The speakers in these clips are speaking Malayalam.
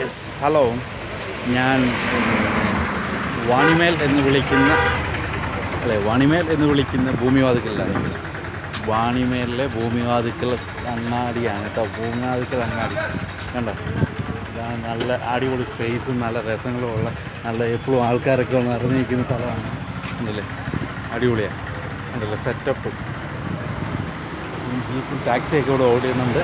യെസ് ഹലോ, ഞാൻ വാണിമേൽ എന്ന് വിളിക്കുന്ന ഭൂമിവാതിക്കലാണ്. വാണിമേലിലെ ഭൂമിവാതിക്കൽ അങ്ങാടിയാണ് കേട്ടോ. ഭൂമിവാതിക്കൽ അങ്ങാടി കണ്ടോ, ഇതാണ് നല്ല അടിപൊളി സ്പേസും നല്ല രസങ്ങളും ഉള്ള നല്ല എപ്പോഴും ആൾക്കാരൊക്കെ ഒന്ന് നിറഞ്ഞിരിക്കുന്ന സ്ഥലമാണ്. ഉണ്ടല്ലേ, അടിപൊളിയാണ്. ഉണ്ടല്ലേ, സെറ്റപ്പ്. ജീപ്പും ടാക്സിയൊക്കെ ഇവിടെ ഓടുന്നുണ്ട്.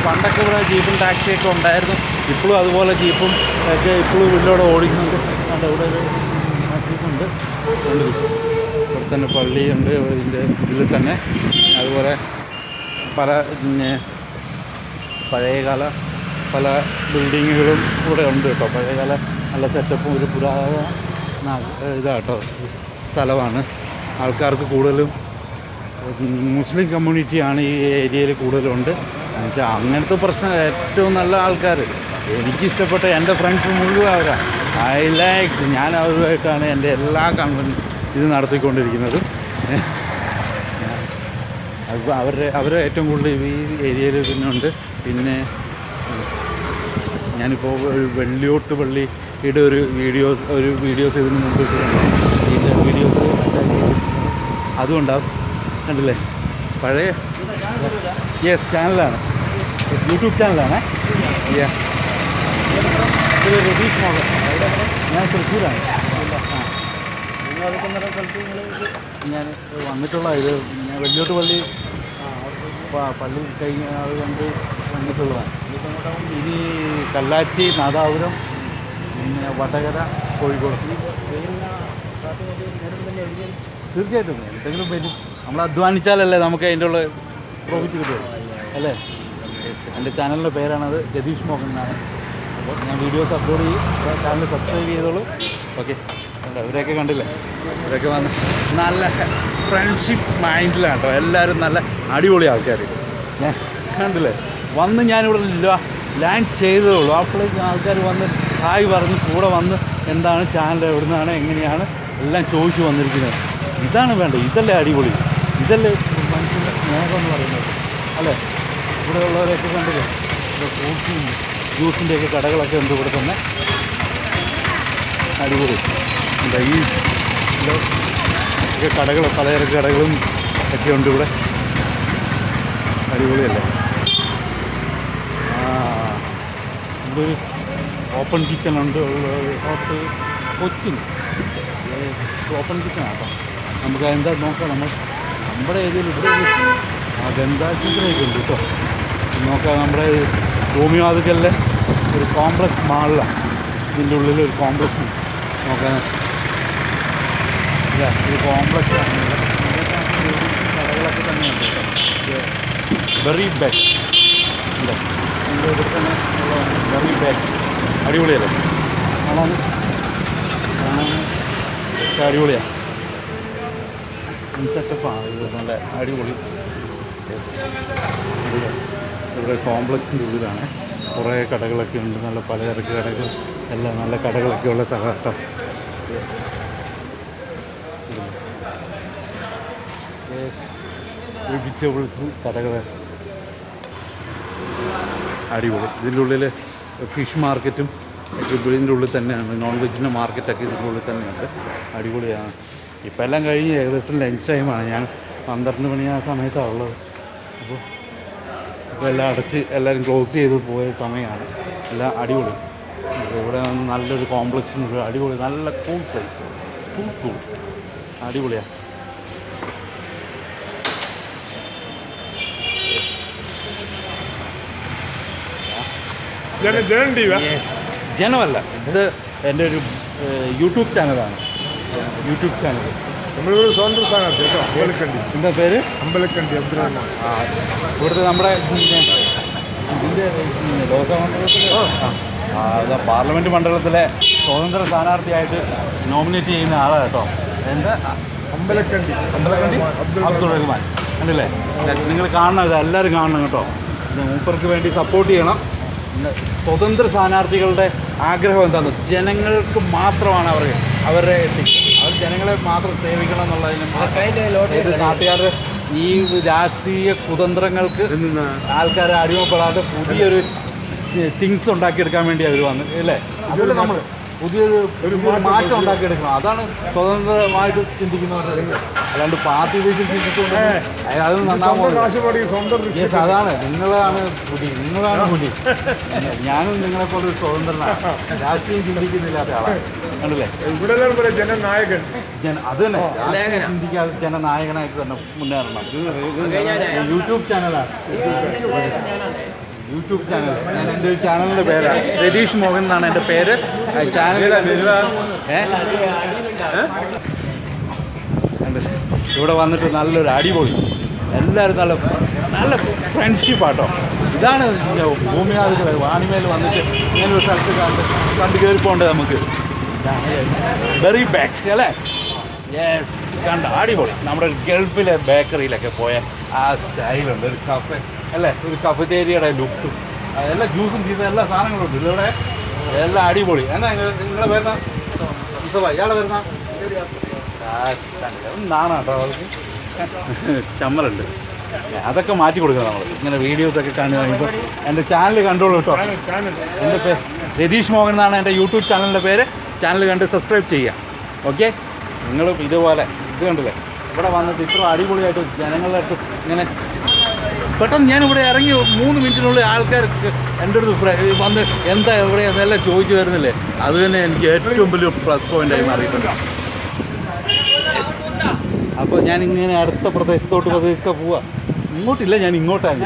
പണ്ടൊക്കെ ഇവിടെ ജീപ്പും ടാക്സിയൊക്കെ ഉണ്ടായിരുന്നു. ഇപ്പോഴും അതുപോലെ ജീപ്പും ഒക്കെ ഇപ്പോഴും ഇതിലൂടെ ഓടിക്കുന്നുണ്ട്. അവിടെ ഇവിടെ ഒരു ജീപ്പുണ്ട്. ഇവിടെ തന്നെ പള്ളിയുണ്ട് ഇതിൻ്റെ ഇതിൽ തന്നെ. അതുപോലെ പഴയകാല പല ബിൽഡിങ്ങുകളും ഇവിടെ ഉണ്ട് കേട്ടോ. പഴയകാല നല്ല സെറ്റപ്പും ഒരു പുരാതന ഇതാട്ടോ സ്ഥലമാണ്. ആൾക്കാർക്ക് കൂടുതലും മുസ്ലിം കമ്മ്യൂണിറ്റിയാണ് ഈ ഏരിയയിൽ കൂടുതലുണ്ട്. എന്നുവെച്ചാൽ അങ്ങനത്തെ പ്രശ്നം ഏറ്റവും നല്ല ആൾക്കാർ എനിക്കിഷ്ടപ്പെട്ട എൻ്റെ ഫ്രണ്ട്സ് മുഴുവൻ അവരാണ്. ഞാൻ അവരുമായിട്ടാണ് എൻ്റെ എല്ലാ ഇത് നടത്തിക്കൊണ്ടിരിക്കുന്നത്. അപ്പോൾ അവർ ഏറ്റവും കൂടുതൽ ഈ ഏരിയയിൽ പിന്നെ ഉണ്ട്. പിന്നെ ഞാനിപ്പോൾ ഒരു വെള്ളിയോട്ട് പള്ളിയുടെ ഒരു വീഡിയോസ് ഇതിന് മുമ്പ് ഇതിൻ്റെ വീഡിയോസ് അതുകൊണ്ടാവും. കണ്ടില്ലേ, പഴയ യെസ് ചാനലാണ്, യൂട്യൂബ് ചാനലാണ്. ഇത് രതീഷ് മോഹൻ, ഞാൻ തൃശ്ശൂരാണ്. ഞാൻ വന്നിട്ടുള്ള ഇത് ഞാൻ വെള്ളിയോട്ട് പള്ളി കഴിഞ്ഞ അത് കണ്ട് വന്നിട്ടുള്ളതാണ്. ഇനി കല്ലാച്ചി, നാദാപുരം, പിന്നെ വടകര, കോഴിക്കോട്. തീർച്ചയായിട്ടും എന്തെങ്കിലും വരും. നമ്മൾ അധ്വാനിച്ചാലല്ലേ നമുക്ക് അതിൻ്റെ ഉള്ള പ്രോഫിറ്റ് കിട്ടുള്ളൂ അല്ലേ. എൻ്റെ ചാനലിൻ്റെ പേരാണത്, രതീഷ് മോഹൻ എന്നാണ്. അപ്പോൾ ഞാൻ വീഡിയോസ് അപ്ലോഡ് ചെയ്യും. ചാനൽ സബ്സ്ക്രൈബ് ചെയ്തോളൂ. ഓക്കെ, ഇവരെയൊക്കെ കണ്ടില്ലേ, ഇവരൊക്കെ വന്ന് നല്ല ഫ്രണ്ട്ഷിപ്പ് മൈൻഡിലാണ് കേട്ടോ. എല്ലാവരും നല്ല അടിപൊളി ആൾക്കാർ. ഞാൻ കണ്ടില്ലേ, വന്ന് ഞാനിവിടെ ലാൻഡ് ചെയ്തതേ ഉള്ളൂ. അപ്പോഴേക്കും ആൾക്കാർ വന്ന് ഹായ് പറഞ്ഞ് കൂടെ വന്ന് എന്താണ് ചാനൽ, എവിടെ നിന്നാണ്, എങ്ങനെയാണ് എല്ലാം ചോദിച്ചു വന്നിരിക്കുന്നത്. ഇതാണ് വേണ്ടത്. ഇതല്ലേ അടിപൊളി, ഇതല്ലേ മനുഷ്യൻ്റെ സ്നേഹം എന്ന് പറയുന്നത് അല്ലേ. ഇവിടെ ഉള്ളവരെയൊക്കെ കണ്ടില്ലേ, ഇവിടെ ഫ്രൂട്ട്സും ജ്യൂസിൻ്റെയൊക്കെ കടകളൊക്കെ ഉണ്ട് ഇവിടെ തന്നെ. അടിപൊളി. എന്താ ഈ ഒക്കെ കടകൾ, പലചരക്ക് കടകളും ഒക്കെ ഉണ്ട് ഇവിടെ. അടിപൊളിയല്ലേ. ഇതൊരു ഓപ്പൺ കിച്ചണുണ്ട്. കൊച്ചിൻ ഓപ്പൺ കിച്ചണാണ് കേട്ടോ. നമുക്ക് എന്താ നോക്കാം. നമ്മുടെ ഏരിയയിൽ ഇവിടെ അതെന്താ കിച്ചണൊക്കെ ഉണ്ട് കേട്ടോ. നോക്കാം. നമ്മുടെ ഭൂമിവാതിക്കലിലെ ഒരു കോംപ്ലക്സ് മാളിലാണ്. ഇതിൻ്റെ ഉള്ളിൽ ഒരു കോംപ്ലക്സ് നോക്കാൻ. ഒരു കോംപ്ലക്സ് ആണ്. കടകളൊക്കെ തന്നെയുണ്ട് കേട്ടോ. വെറി ബാക്ക് ഉണ്ട് ഇവിടെ തന്നെ. വെറി ബാക്ക് അടിപൊളിയല്ലേ കാണാൻ. അടിപൊളിയാണ്. സെറ്റപ്പാണ് ഇത്, നല്ല അടിപൊളി. യെസ്, ഇവിടെ കോംപ്ലക്സിൻ്റെ ഉള്ളിലാണ്. കുറേ കടകളൊക്കെ ഉണ്ട്, നല്ല പലചരക്ക് കടകൾ, എല്ലാം നല്ല കടകളൊക്കെ ഉള്ള സ്ഥലം കേട്ടോ. യെസ്, വെജിറ്റബിൾസ് കടകൾ അടിപൊളി. ഇതിൻ്റെ ഉള്ളിൽ ഫിഷ് മാർക്കറ്റും ഒക്കെ ഇതിൻ്റെ ഉള്ളിൽ തന്നെയാണ്. നോൺ വെജിൻ്റെ മാർക്കറ്റൊക്കെ ഇതിൻ്റെ ഉള്ളിൽ തന്നെയുണ്ട്. അടിപൊളിയാണ്. ഇപ്പം എല്ലാം കഴിഞ്ഞ് ഏകദേശം ലഞ്ച് ടൈമാണ്. ഞാൻ 12 മണി ആ സമയത്താണ് ഉള്ളത്. അപ്പോൾ എല്ലാം അടച്ച് എല്ലാവരും ക്ലോസ് ചെയ്ത് പോയ സമയമാണ്. എല്ലാം അടിപൊളി. ഇവിടെ നല്ലൊരു കോംപ്ലക്സിനുണ്ട്. അടിപൊളി, നല്ല കൂൾ പ്ലേസ്. കൂൾ അടിപൊളിയാണ്. ജനമല്ല, ഇത് എൻ്റെ ഒരു യൂട്യൂബ് ചാനലാണ്. യൂട്യൂബ് ചാനൽ നമ്മളിവിടെ സ്വതന്ത്ര സ്ഥാനാർത്ഥി കേട്ടോ. അമ്പലക്കണ്ടി. എന്താ പേര്? അമ്പലക്കണ്ടി അബ്ദുറഹ്മാൻ. ഇവിടുത്തെ നമ്മുടെ ഇതിൻ്റെ പാർലമെൻറ്റ് മണ്ഡലത്തിലെ സ്വതന്ത്ര സ്ഥാനാർത്ഥിയായിട്ട് നോമിനേറ്റ് ചെയ്യുന്ന ആളാണ് കേട്ടോ. എന്താ അമ്പലക്കണ്ടി അബ്ദുറഹ്മാൻ. കണ്ടില്ലേ, നിങ്ങൾ കാണണം, ഇത് എല്ലാവരും കാണണം കേട്ടോ. ഇത് മൂപ്പർക്ക് വേണ്ടി സപ്പോർട്ട് ചെയ്യണം. സ്വതന്ത്ര സ്ഥാനാർത്ഥികളുടെ ആഗ്രഹം എന്താണെന്ന്, ജനങ്ങൾക്ക് മാത്രമാണ് അവരുടെ അവർ ജനങ്ങളെ മാത്രം സേവിക്കണം എന്നുള്ളതിനും ഇത് നാട്ടുകാരുടെ ഈ രാഷ്ട്രീയ കുതന്ത്രങ്ങൾക്ക് ആൾക്കാരെ അടിമപ്പെടാതെ പുതിയൊരു തിങ്സ് ഉണ്ടാക്കിയെടുക്കാൻ വേണ്ടി അവർ വന്ന് അല്ലേ അതുപോലെ നമ്മൾ പുതിയൊരു മാറ്റം ഉണ്ടാക്കിയെടുക്കണം. അതാണ് സ്വതന്ത്രമായിട്ട് ചിന്തിക്കുന്നവരുടെ. അല്ലാണ്ട് പാർട്ടി ബേസിൽ ചിന്തിച്ചുകൊണ്ട് അത് നന്നാവുന്നത്. യെസ്, അതാണ് നിങ്ങളാണ് പുലി. ഞാനും നിങ്ങളെപ്പോലെ സ്വതന്ത്രനാണ്. രാഷ്ട്രീയം ചിന്തിക്കുന്നില്ലാത്ത ആളാണ്. കണ്ടില്ലേ? ജനനായകൻ. അത് തന്നെ രാഷ്ട്രീയം ചിന്തിക്കാതെ ജനനായകനായിട്ട് തന്നെ മുന്നേറണം. യൂട്യൂബ് ചാനലാണ്. YouTube channel. ഞാൻ എൻ്റെ ഒരു ചാനലിൻ്റെ പേരാണ് രതീഷ് മോഹൻ എന്നാണ് എൻ്റെ പേര്. ചാനലിൻ്റെ പേര് ഇവിടെ വന്നിട്ട് നല്ലൊരു അടിപൊളി എല്ലാവരും നല്ല ഫ്രണ്ട്ഷിപ്പാട്ടോ. ഇതാണ് ഭൂമിയാതിൽ വാണിമേൽ വന്നിട്ട് ഇങ്ങനൊരു സ്ഥലത്ത് കണ്ട് കയറിപ്പോണ്ടത് നമുക്ക്. വെറി ബാക്ക് അല്ലേ? യെസ്, കണ്ട അടിപൊളി. നമ്മുടെ ഗൾഫിലെ ബേക്കറിയിലൊക്കെ പോയ ആ സ്റ്റൈലുണ്ട്. ഒരു കഫേ അല്ലേ, ഒരു കഫറ്റേരിയയുടെ ലുക്കും, എല്ലാ ജ്യൂസും പീസും എല്ലാ സാധനങ്ങളും ഉണ്ട് ഇവിടെ. എല്ലാം അടിപൊളി. എന്നാ നിങ്ങളെ വരുന്ന ഇയാളെ വരുന്ന നാണോ കേട്ടോ അവർക്ക് ചമ്മലുണ്ട്. അതൊക്കെ മാറ്റി കൊടുക്കണം നമ്മൾ. ഇങ്ങനെ വീഡിയോസൊക്കെ കണ്ടു കഴിയുമ്പോൾ എൻ്റെ ചാനൽ കണ്ടോളൂ കേട്ടോ. എൻ്റെ പേര് രതീഷ് മോഹൻ എന്നാണ് എൻ്റെ യൂട്യൂബ് ചാനലിൻ്റെ പേര്. ചാനൽ കണ്ട് സബ്സ്ക്രൈബ് ചെയ്യുക. ഓക്കെ, നിങ്ങളും ഇതുപോലെ ഇത് കണ്ടില്ലേ ഇവിടെ വന്നിട്ട് ഇത്ര അടിപൊളിയായിട്ട് ജനങ്ങളുടെ അടുത്ത് ഇങ്ങനെ പെട്ടെന്ന് ഞാനിവിടെ ഇറങ്ങി 3 മിനിറ്റിനുള്ളിൽ ആൾക്കാർക്ക് എൻ്റെ അടുത്ത് വന്ന് എന്താ എവിടെ എന്നെല്ലാം ചോദിച്ചു വരുന്നില്ലേ. അത് തന്നെ എനിക്ക് ഏറ്റവും വലിയ പ്ലസ് പോയിൻ്റായി മാറിയിട്ടുണ്ട്. അപ്പോൾ ഞാനിങ്ങനെ അടുത്ത പ്രദേശത്തോട്ട് പതുക്കെ പോവാം. ഇങ്ങോട്ടില്ല, ഞാൻ ഇങ്ങോട്ടാണ്.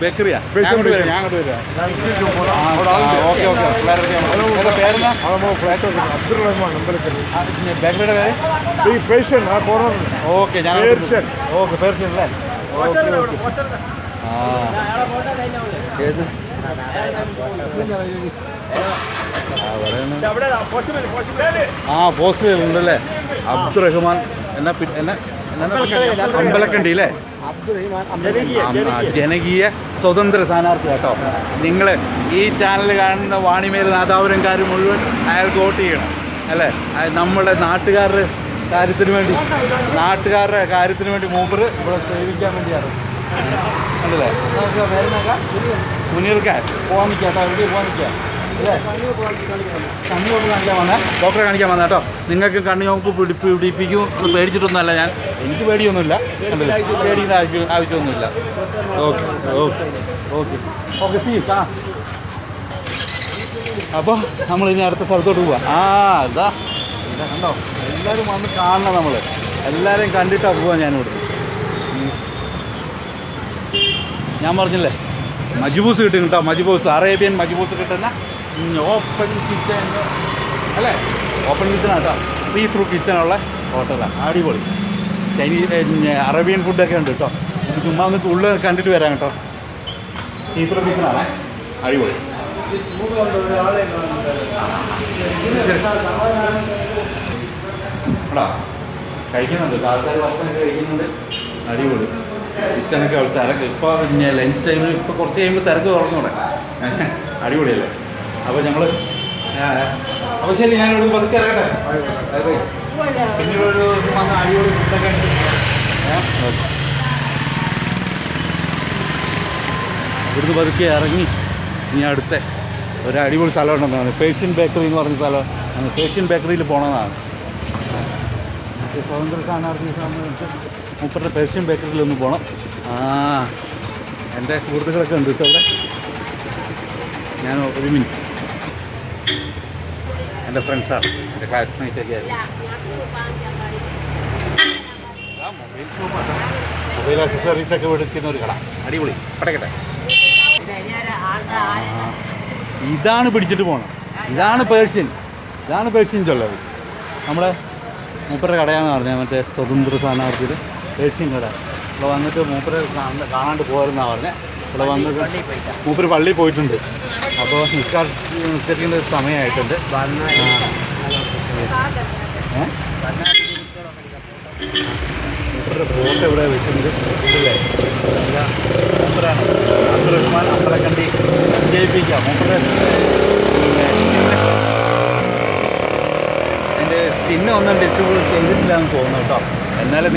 ബേക്കറിയാ? ഞാൻ അങ്ങോട്ട് വരാം. Okay okay. പേരെന്നാ? ബേക്കറിയുടെ പേര്? ഓക്കെ, ഞാൻ ഓക്കെ. പേർഷ്യൻ അല്ലേ? ഓക്കെ. ഏത് പോസ്റ്റ് ഉണ്ടല്ലേ? അബ്ദുറഹ്മാൻ എന്നാ അമ്പലക്കണ്ടി അല്ലേ? ജനകീയ സ്വതന്ത്ര സ്ഥാനാർത്ഥി കേട്ടോ. നിങ്ങൾ ഈ ചാനൽ കാണുന്ന വാണിമേൽ നാദാപുരംകാർ മുഴുവൻ അയാൾക്ക് വോട്ട് ചെയ്യണം അല്ലേ? നമ്മുടെ നാട്ടുകാരുടെ കാര്യത്തിന് വേണ്ടി മൂപ്പർ ഇവിടെ സേവിക്കാൻ വേണ്ടിയാണ്. അല്ലേ? മുനീർക്കാൻ പോകാൻ നിൽക്കാം കേട്ടോ. എവിടെ പോകാൻ നിൽക്കാം അല്ലേ? കണ്ണി കൊണ്ട് കാണിക്കാൻ വന്നേ, ഡോക്ടറെ കാണിക്കാൻ വന്നേ കേട്ടോ. നിങ്ങൾക്ക് കണ്ണി നമുക്ക് പിടിപ്പിക്കും അത് പേടിച്ചിട്ടൊന്നുമല്ല. എനിക്ക് പേടിയൊന്നുമില്ല. പേടിക്കുന്ന ആവശ്യമൊന്നുമില്ല. Okay okay okay okay. See അപ്പോൾ നമ്മളിനി അടുത്ത സ്ഥലത്തോട്ട് പോവാം. ഇതാ കണ്ടോ, എല്ലാവരും വന്ന് കാണണം. നമ്മൾ എല്ലാവരെയും കണ്ടിട്ടാണ് പോവാം. ഞാനിവിടെ ഞാൻ പറഞ്ഞില്ലേ മജ്ബൂസ് കിട്ടും കേട്ടോ. മജ്ബൂസ്, അറേബ്യൻ മജ്ബൂസ് കിട്ടുന്ന ഓപ്പൺ കിച്ചൺ അല്ലേ? ഓപ്പൺ കിച്ചണാട്ടോ. സീ ത്രൂ കിച്ചണുള്ള ഹോട്ടലാണ്. അടിപൊളി അറേബ്യൻ ഫുഡൊക്കെ ഉണ്ട് കേട്ടോ. ചുമ്മാ ഒന്ന് ഉള്ളിൽ കണ്ടിട്ട് വരാം കേട്ടോ. സീ ത്രൂ കിച്ചണാണ്. അടിപൊളി. എടാ കഴിക്കുന്നുണ്ട് ആൾക്കാർ, ഭക്ഷണമൊക്കെ കഴിക്കുന്നുണ്ട്. അടിപൊളി കിച്ചണൊക്കെ തിരക്ക്. ഇപ്പോൾ ലഞ്ച് ടൈമിൽ ഇപ്പോൾ കുറച്ച് കഴിയുമ്പോൾ തിരക്ക് തുറന്നൂടെ. അടിപൊളിയല്ലേ? അപ്പോൾ ഞങ്ങൾ അപ്പോൾ ശരി, ഞാനിവിടെ പതുക്കെ ഇറങ്ങട്ടെ. പിന്നീട് ഒരു ദിവസം വന്ന് അടിപൊളി ഫുഡൊക്കെ ഉണ്ട്. ഇവിടുന്ന് പതുക്കെ ഇറങ്ങി ഇനി അടുത്ത ഒരു അടിപൊളി സ്ഥലം ഉണ്ടെന്നാണ് പേർഷ്യൻ ബേക്കറി എന്ന് പറഞ്ഞ സ്ഥലം. പേർഷ്യൻ ബേക്കറിയിൽ പോകണമെന്നാണ്. സ്വതന്ത്ര സ്ഥാനാർത്ഥിയെ സംബന്ധിച്ച് മുപ്പരുടെ പേർഷ്യൻ ബേക്കറിയിലൊന്ന് പോകണം. എൻ്റെ സുഹൃത്തുക്കളൊക്കെ ഉണ്ട് കേട്ടോ അവിടെ. ഞാൻ ഒരു മിനിറ്റ്. എൻ്റെ ഫ്രണ്ട്സാണ്, എൻ്റെ ക്ലാസ്മേറ്റൊക്കെ ആയിരുന്നു. മൊബൈൽ അക്സസറീസൊക്കെ എടുക്കുന്ന ഒരു കട. അടിപൊളി. പടക്കട്ടെ. ഇതാണ് പിടിച്ചിട്ട് പോകണം. ഇതാണ് പേർഷ്യൻ ചൊല്ലത്. നമ്മുടെ മൂപ്പരുടെ കടയാണെന്ന് പറഞ്ഞാൽ മറ്റേ സ്വതന്ത്ര സ്ഥാനാർത്ഥിയുടെ പേർഷ്യൻ കട. ഇവിടെ വന്നിട്ട് മൂപ്പരെ കാണാണ്ട് പോരുന്നാണ് പറഞ്ഞത്. ഇവിടെ വന്നിട്ട് മൂപ്പര് പള്ളിയിൽ പോയിട്ടുണ്ട്. അപ്പോൾ നിസ്കരിക്കേണ്ട സമയമായിട്ടുണ്ട്. മൂപ്പരുടെ ഫോട്ടോ ഇവിടെ വെച്ചിട്ടുണ്ട് അല്ലേ? മൂപ്പരാണ് അബ്ദുറഹ്മാൻ അമ്പലക്കണ്ടി. ജയിപ്പിക്കാം മൂപ്പരുടെ. എൻ്റെ ചിഹ്നം ഒന്നും ഡിസ്ട്രിബ്യൂട്ട് ചെയ്തിട്ടില്ല എന്ന് തോന്നുന്നു കേട്ടോ. എന്നാലും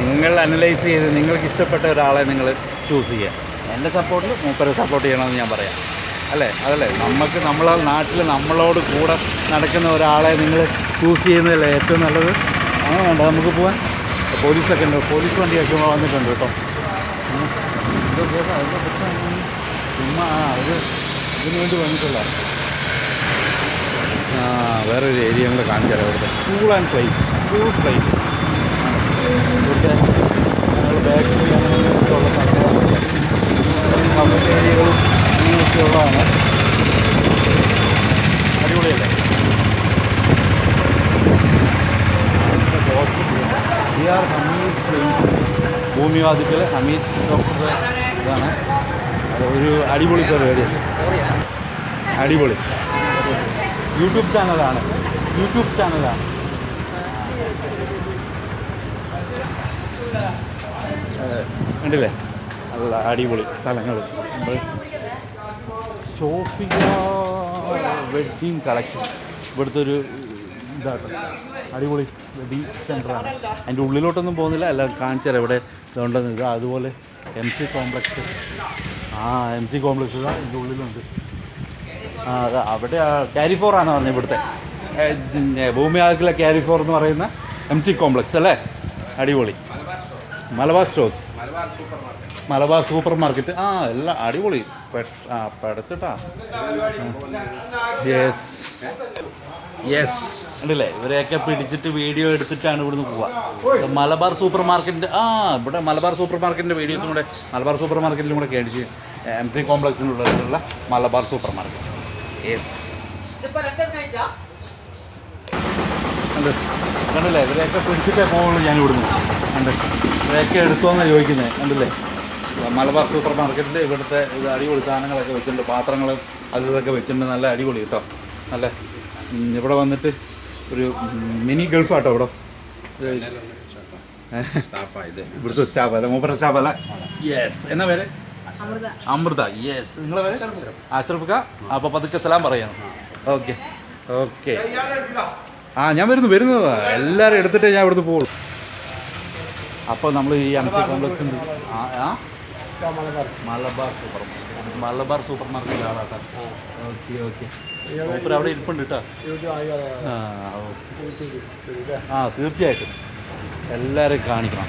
നിങ്ങൾ അനലൈസ് ചെയ്ത് നിങ്ങൾക്ക് ഇഷ്ടപ്പെട്ട ഒരാളെ നിങ്ങൾ ചൂസ് ചെയ്യുക. എൻ്റെ സപ്പോർട്ടിൽ മൂപ്പരെ സപ്പോർട്ട് ചെയ്യണമെന്ന് ഞാൻ പറയാം. അല്ലേ? അതല്ലേ നമുക്ക് നമ്മളെ നാട്ടിൽ നമ്മളോട് കൂടെ നടക്കുന്ന ഒരാളെ നിങ്ങൾ ചൂസ് ചെയ്യുന്നതല്ലേ ഏറ്റവും നല്ലത്? അങ്ങനെ വേണ്ട നമുക്ക് പോകാൻ. പോലീസൊക്കെ ഉണ്ട്, പോലീസ് വണ്ടിയൊക്കെ വന്നിട്ടുണ്ട് കേട്ടോ. ചുമ്മാ അവർ ഇതിനു വേണ്ടി വന്നിട്ടുള്ള വേറൊരു ഏരിയ നമ്മൾ കാണിച്ചാൽ ഇവിടുത്തെ cool and place, cool place. ഇവിടുത്തെ ഞങ്ങൾ ബാക്കിൽ അങ്ങനെയൊക്കെയുള്ള സ്ഥലങ്ങളൊക്കെ കമ്പനി ഏരിയകളും അങ്ങനെയൊക്കെ ഉള്ളതാണ്. അടിപൊളിയല്ലേ? ഹമീദ് ഭൂമിവാദിക്കൽ ഹമീദ് ഡോക്ടറുടെ ഇതാണ്. അത് ഒരു അടിപൊളി പരിപാടി, അടിപൊളി യൂട്യൂബ് ചാനലാണ്. കണ്ടില്ലേ? നല്ല അടിപൊളി സ്ഥലങ്ങൾ. ഷോപ്പിംഗ് വെഡ്ഡിങ് കളക്ഷൻ ഇവിടുത്തെ ഒരു ഇതാട്ടോ, അടിപൊളി വെഡ്ഡിങ് സെൻ്ററാണ്. അതിൻ്റെ ഉള്ളിലോട്ടൊന്നും പോകുന്നില്ല, എല്ലാം കാണിച്ചു തരാം. ഇവിടെ ഇതുണ്ടെന്ന് ഇത്. അതുപോലെ MC കോംപ്ലക്സ്, MC കോംപ്ലക്സ് ഇതാ ഇതിൻ്റെ ഉള്ളിലുണ്ട്. അത് അവിടെ കാരിഫോറാണ് പറഞ്ഞത് ഇവിടുത്തെ ഭൂമിയാക്കിലെ കാരിഫോർ എന്ന് പറയുന്ന MC കോംപ്ലക്സ് അല്ലേ? അടിപൊളി. Malabar stores, Malabar super market, എല്ലാം അടിപൊളി. പടച്ചിട്ടാ. യെസ് ഉണ്ടല്ലേ? ഇവരെയൊക്കെ പിടിച്ചിട്ട് വീഡിയോ എടുത്തിട്ടാണ് ഇവിടുന്ന് പോവുക. മലബാർ സൂപ്പർ മാർക്കറ്റിൻ്റെ ഇവിടെ മലബാർ സൂപ്പർ മാർക്കറ്റിൻ്റെ വീഡിയോസും കൂടെ മലബാർ സൂപ്പർ മാർക്കറ്റിലും കൂടെ കേടിച്ച് MC കോംപ്ലക്സിനുള്ളിലുള്ള മലബാർ സൂപ്പർ മാർക്കറ്റ്. യെസ് കണ്ടില്ലേ? ഇവരെയൊക്കെ പിടിച്ചിട്ടേ പോകുള്ളൂ ഞാൻ ഇവിടുന്ന്. കണ്ട് ഇവരെയൊക്കെ എടുത്തോന്നാണ് ചോദിക്കുന്നത്. കണ്ടില്ലേ? മലബാർ സൂപ്പർ മാർക്കറ്റിൽ ഇവിടുത്തെ ഇത് അടിപൊളി സാധനങ്ങളൊക്കെ വെച്ചിട്ടുണ്ട്, പാത്രങ്ങളും ഇതൊക്കെ വെച്ചിട്ടുണ്ട്. നല്ല അടിപൊളി കേട്ടോ. നല്ല ഇവിടെ വന്നിട്ട് ഒരു മിനി ഗൾഫാട്ടോ ഇവിടെ. ഇവിടുത്തെ സ്റ്റാഫ് അല്ല, മൂപ്പറ സ്റ്റാഫ് അല്ല. യെസ്, എന്നാ പേര്? അമൃത. യെസ്, നിങ്ങളെ പേര്? അഷ്റഫ് ഖാ. അപ്പോൾ പതുക്കെ സലാം പറയാം. Okay okay. ഞാൻ വരുന്നതാ. എല്ലാവരും എടുത്തിട്ടേ ഞാൻ ഇവിടുന്ന് പോകുള്ളൂ. അപ്പോൾ നമ്മൾ ഈ MC കോംപ്ലക്സിൻ്റെ മലബാർ സൂപ്പർ മാർക്കറ്റിലാണ് കേട്ടോ. ഓക്കെ. മൂപ്പര് അവിടെ ഇരിപ്പുണ്ട് കേട്ടോ. തീർച്ചയായിട്ടും എല്ലാവരെയും കാണിക്കണം.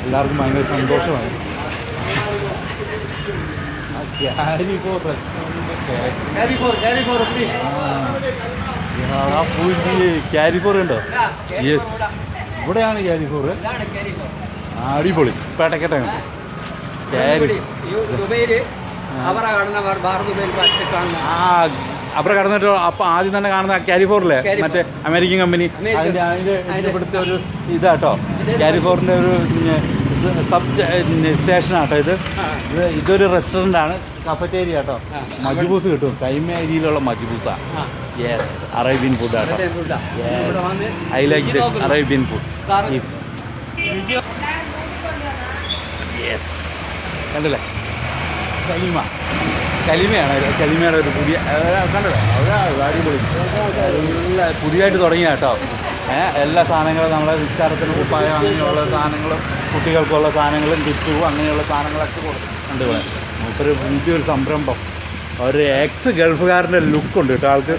എല്ലാവർക്കും ഭയങ്കര സന്തോഷമായി. ക്യാരിഫോർ ഉണ്ടോ? യെസ്, ഇവിടെയാണ് ക്യാരിഫോർ. അടിപൊളി പേട്ടക്കെട്ടാണ്. അവിടെ കടന്നിട്ട് അപ്പം ആദ്യം തന്നെ കാണുന്ന ക്യാരിഫോറിലെ മറ്റേ അമേരിക്കൻ കമ്പനി അതിൻ്റെ ഇവിടുത്തെ ഒരു ഇതാട്ടോ. ക്യാരിഫോറിൻ്റെ ഒരു സബ് സ്റ്റേഷനാട്ടോ ഇത്. ഇതൊരു റെസ്റ്റോറൻ്റാണ്, കഫറ്റേരിയ കേട്ടോ. മജ്ബൂസ് കിട്ടും, കൈമ ഏരിയയിലുള്ള മജ്ബൂസാണ്. യെസ്, അറേബ്യൻ ഫുഡാട്ടോ. I like the Arabian food. Yes, കണ്ടില്ലേ? കലിമയാണ്. കലിമയുടെ ഒരു പുതിയ കണ്ടല്ലേ? അടിപൊളി. എല്ലാം പുതിയതായിട്ട് തുടങ്ങിയ കേട്ടോ. എല്ലാ സാധനങ്ങളും നമ്മളെ നിസ്കാരത്തിന് കുപ്പായം അങ്ങനെയുള്ള സാധനങ്ങളും കുട്ടികൾക്കുള്ള സാധനങ്ങളും കിറ്റും അങ്ങനെയുള്ള സാധനങ്ങളൊക്കെ ഉണ്ട് ഇവിടെ. മൂപ്പര് പുതിയൊരു സംരംഭം. ഒരു ഗൾഫുകാരൻ്റെ ലുക്കുണ്ട് കേട്ടോ ആൾക്ക്.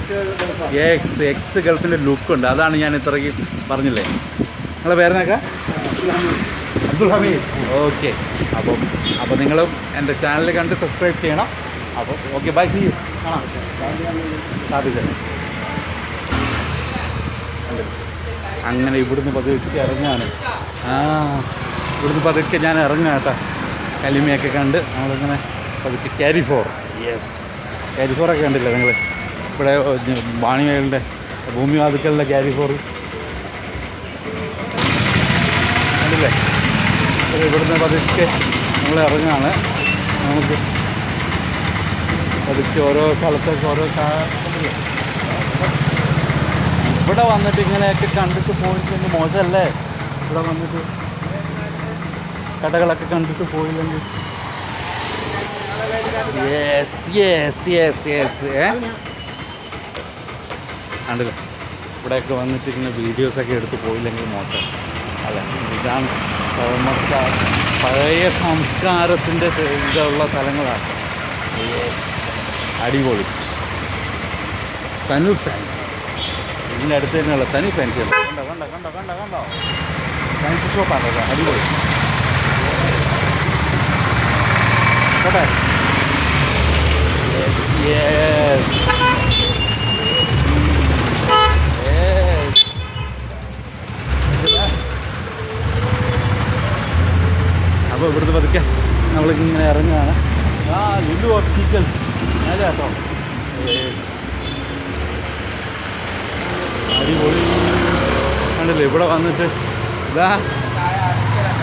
എക്സ് ഗൾഫിൻ്റെ ലുക്കുണ്ട്. അതാണ് ഞാൻ ഇത്രയ്ക്ക് പറഞ്ഞില്ലേ. നിങ്ങളെ പേരെന്നൊക്കെ? അബ്ദുൽ ഹമീദ്. ഓക്കെ. അപ്പോൾ നിങ്ങളും എൻ്റെ ചാനൽ കണ്ട് സബ്സ്ക്രൈബ് ചെയ്യണം. അപ്പോൾ ഓക്കെ, ബൈ, സീ യു. കാണാം. സാധിച്ചത് അങ്ങനെ ഇവിടുന്ന് പതുക്കെ ഇറങ്ങാണ്. ഇവിടുന്ന് പതുക്കെ ഞാൻ ഇറങ്ങാം കേട്ടോ. കലിമയൊക്കെ കണ്ട് നമ്മളിങ്ങനെ പതുക്കെ കാരിഫോർ. യെസ്, കാരിഫോറൊക്കെ കണ്ടില്ലേ നിങ്ങൾ? ഇവിടെ വാണിമേലിൻ്റെ ഭൂമിവാദിക്കലിൻ്റെ കാരിഫോർ കണ്ടില്ലേ? ഇവിടുന്ന് പതുക്കെ നമ്മൾ ഇറങ്ങാണ്. നമുക്ക് പതുക്കെ ഓരോ സ്ഥലത്തേക്ക് ഓരോ ഇവിടെ വന്നിട്ട് ഇങ്ങനെയൊക്കെ കണ്ടിട്ട് പോയില്ലെങ്കിൽ മോശമല്ലേ? ഇവിടെ വന്നിട്ട് കടകളൊക്കെ കണ്ടിട്ട് പോയില്ലെങ്കിൽ. കണ്ടില്ലേ? ഇവിടെയൊക്കെ വന്നിട്ട് ഇങ്ങനെ വീഡിയോസൊക്കെ എടുത്ത് പോയില്ലെങ്കിൽ മോശം. അല്ല ഇതാണ് നമുക്ക് പഴയ സംസ്കാരത്തിൻ്റെ ഇതുള്ള സ്ഥലങ്ങളാണ്. അടിപൊളി തനു ഫാൻസ്. ഇതിൻ്റെ അടുത്ത് തന്നെയുള്ള തനു ഫാൻസ്. കണ്ടോ കണ്ടോ കണ്ടോ കണ്ടോ കണ്ടോ ഫാൻസി ഷോപ്പാണ് കേട്ടോ. അടിപൊളി കേട്ടെ. അപ്പോൾ ഇവിടുന്ന് പതുക്കെ നമ്മളിങ്ങനെ ഇറങ്ങുകയാണ്. ലുലു ഒപ്റ്റിക്കൽ അല്ലേ കേട്ടോ. അടിപൊളി കണ്ടില്ലേ. ഇവിടെ വന്നിട്ട് ഇതാ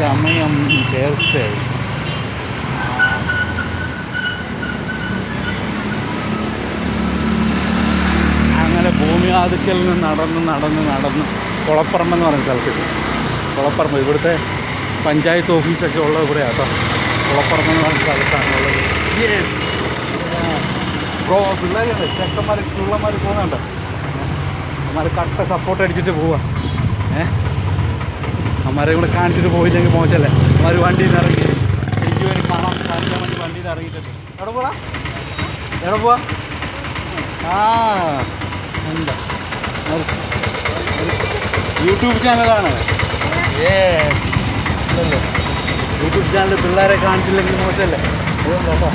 സമയം ഹെയർ സ്റ്റൈൽ. അങ്ങനെ ഭൂമിയാതിക്കൽ നിന്ന് നടന്ന് കുളപ്പറമ്പെന്ന് പറയുന്ന സ്ഥലത്ത്. കുളപ്പറമ്പ് ഇവിടുത്തെ പഞ്ചായത്ത് ഓഫീസൊക്കെ ഉള്ളത് ഇവിടെയാണ് കേട്ടോ. കുളപ്പറമ്പെന്ന് പറയുന്ന സ്ഥലത്താണുള്ളത്. Yes bro. പിള്ളേരുണ്ട് ചെക്കന്മാർ പിള്ളമാർ പോകുന്നുണ്ട്. അമ്മമാർ കട്ട സപ്പോർട്ട് അടിച്ചിട്ട് പോവാ. അമ്മമാരെ കൂടെ കാണിച്ചിട്ട് പോയില്ലെങ്കിൽ മോശമല്ലേ. അമ്മമാർ വണ്ടിയിൽ നിന്ന് ഇറങ്ങി എനിക്ക് വേണ്ടി കാണാൻ കാണിക്കാൻ വേണ്ടി വണ്ടിയിൽ നിന്ന് ഇറങ്ങിയിട്ടുണ്ട്. എവിടെ പോവാ എവിടെ പോവാ? എന്താ യൂട്യൂബ് ചാനലാണ്. യെസ് അല്ലല്ലേ. യൂട്യൂബ് ചാനൽ പിള്ളേരെ കാണിച്ചില്ലെങ്കിൽ മോശമല്ലേ. അതുകൊണ്ട് കേട്ടോ.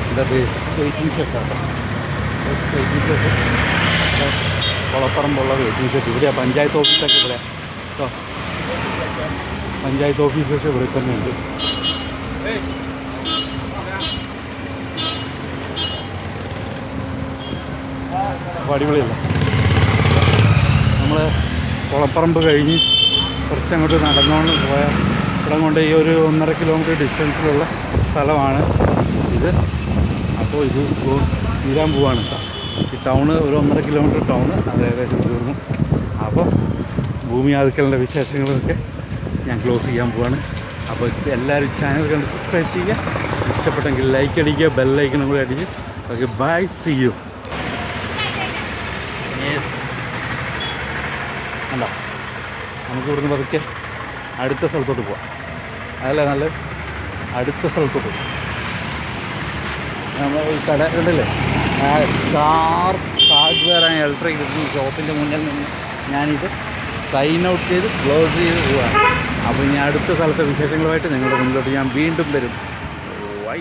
എന്താ ബേസ് വെയിറ്റിംഗ് ഷെഡാട്ടോ. വെയിറ്റിംഗ് ഷെഡ് കുളപ്പറമ്പുള്ള വെയിറ്റിംഗ് ഷെഡ് ഇവിടെയാണ്. പഞ്ചായത്ത് ഓഫീസൊക്കെ ഇവിടെ കേട്ടോ. പഞ്ചായത്ത് ഓഫീസൊക്കെ ഇവിടെ തന്നെ ഉണ്ട്. അപ്പോൾ അടിപൊളിയല്ല. നമ്മൾ കുളപ്പറമ്പ് കഴിഞ്ഞ് കുറച്ചങ്ങോട്ട് നടന്നുകൊണ്ട് പോയാൽ ഇവിടെ കൊണ്ട് ഈ ഒരു 1.5 കിലോമീറ്റർ ഡിസ്റ്റൻസിലുള്ള സ്ഥലമാണ് ഇത്. അപ്പോൾ ഇത് തീരാൻ പോവാണ്. ഈ ടൗണ് ഒരു 1.5 കിലോമീറ്റർ ടൗണ് അത് ഏകദേശം തീർന്നു. അപ്പോൾ ഭൂമിയാതിക്കലിൻ്റെ വിശേഷങ്ങളൊക്കെ ഞാൻ ക്ലോസ് ചെയ്യാൻ പോവാണ്. അപ്പോൾ എല്ലാവരും ചാനൽ കണ്ട് സബ്സ്ക്രൈബ് ചെയ്യുക. ഇഷ്ടപ്പെട്ടെങ്കിൽ ലൈക്ക് അടിക്കുക, ബെല്ലൈക്കനും കൂടി അടിച്ച്. Okay bye, see you. Yes അല്ല നമുക്ക് ഇവിടുന്ന് പതുക്കെ അടുത്ത സ്ഥലത്തോട്ട് പോവാം. അതല്ല നല്ല അടുത്ത സ്ഥലത്തോട്ട് പോകും. നമ്മൾ ഈ കട കണ്ടല്ലേ, ഹാർഡ്വെയർ ആൻഡ് ഇലക്ട്രിക് ഷോപ്പിൻ്റെ മുന്നിൽ നിന്ന് ഞാനിത് സൈൻ ഔട്ട് ചെയ്ത് ക്ലോസ് ചെയ്ത് പോവാണ്. അപ്പോൾ ഇനി അടുത്ത സ്ഥലത്തെ വിശേഷങ്ങളുമായിട്ട് നിങ്ങളുടെ മുന്നിലോട്ട് ഞാൻ വീണ്ടും വരും. ബൈ.